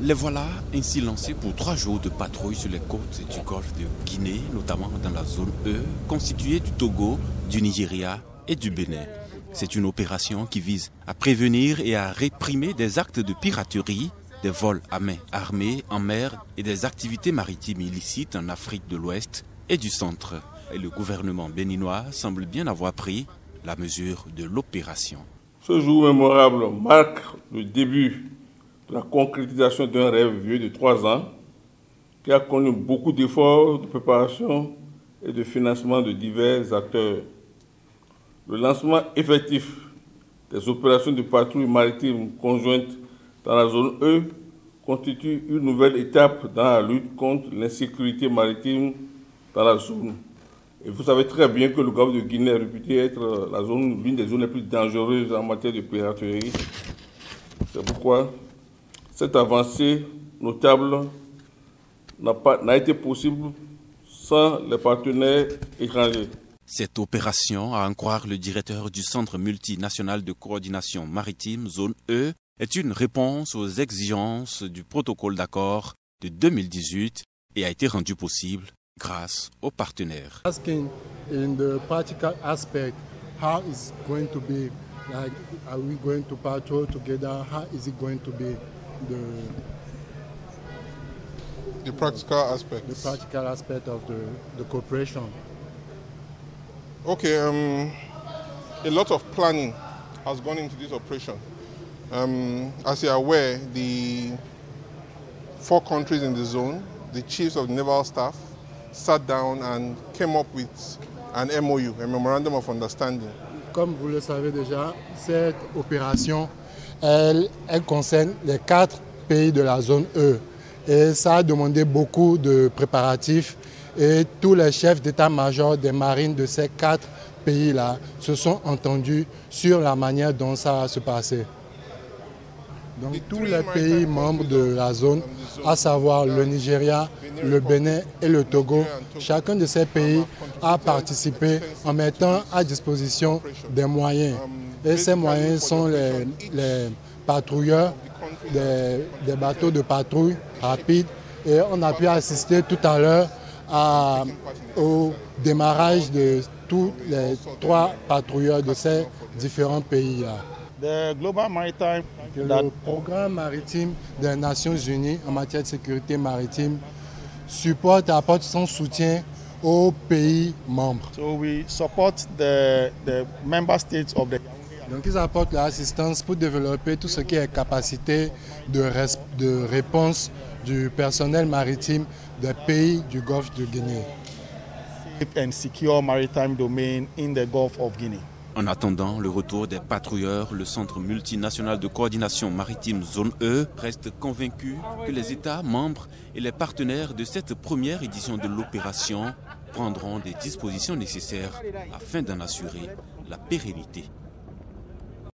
Les voilà ainsi lancés pour 3 jours de patrouille sur les côtes du golfe de Guinée, notamment dans la zone E, constituée du Togo, du Nigeria et du Bénin. C'est une opération qui vise à prévenir et à réprimer des actes de piraterie, des vols à main armée en mer et des activités maritimes illicites en Afrique de l'Ouest et du Centre. Et le gouvernement béninois semble bien avoir pris la mesure de l'opération. Ce jour mémorable marque le début de la concrétisation d'un rêve vieux de 3 ans qui a connu beaucoup d'efforts de préparation et de financement de divers acteurs. Le lancement effectif des opérations de patrouille maritime conjointe dans la zone E constitue une nouvelle étape dans la lutte contre l'insécurité maritime dans la zone. Et vous savez très bien que le golfe de Guinée est réputé être l'une des zones les plus dangereuses en matière de piraterie. C'est pourquoi cette avancée notable n'a été possible sans les partenaires étrangers. Cette opération, à en croire le directeur du Centre multinational de coordination maritime, zone E, est une réponse aux exigences du protocole d'accord de 2018 et a été rendue possible grâce aux partenaires. Asking in the practical aspect, how is going to be, like, are we going to patrol together? How is it going to be the practical aspect? The practical aspect of the cooperation. Okay, a lot of planning has gone into this operation. As you are aware, the 4 countries in the zone, the chiefs of the naval staff, sat down and came up with an MOU, a Memorandum of Understanding. Comme vous le savez déjà, cette opération, elle concerne les 4 pays de la zone E. Et ça a demandé beaucoup de préparatifs. Et tous les chefs d'état-major des marines de ces 4 pays-là se sont entendus sur la manière dont ça va se passer. Donc tous les pays membres de la zone, à savoir le Nigeria, le Bénin et le Togo, chacun de ces pays a participé en mettant à disposition des moyens. Et ces moyens sont les patrouilleurs, des bateaux de patrouille rapides. Et on a pu assister tout à l'heure au démarrage de tous les 3 patrouilleurs de ces différents pays-là. Le programme maritime des Nations Unies en matière de sécurité maritime supporte et apporte son soutien aux pays membres. So we support the member states of the... Donc ils apportent leur assistance pour développer tout ce qui est capacité de réponse du personnel maritime des pays du Golfe de Guinée. And secure maritime domain in the Gulf of Guinea. En attendant le retour des patrouilleurs, le Centre multinational de coordination maritime zone E reste convaincu que les États membres et les partenaires de cette première édition de l'opération prendront des dispositions nécessaires afin d'en assurer la pérennité.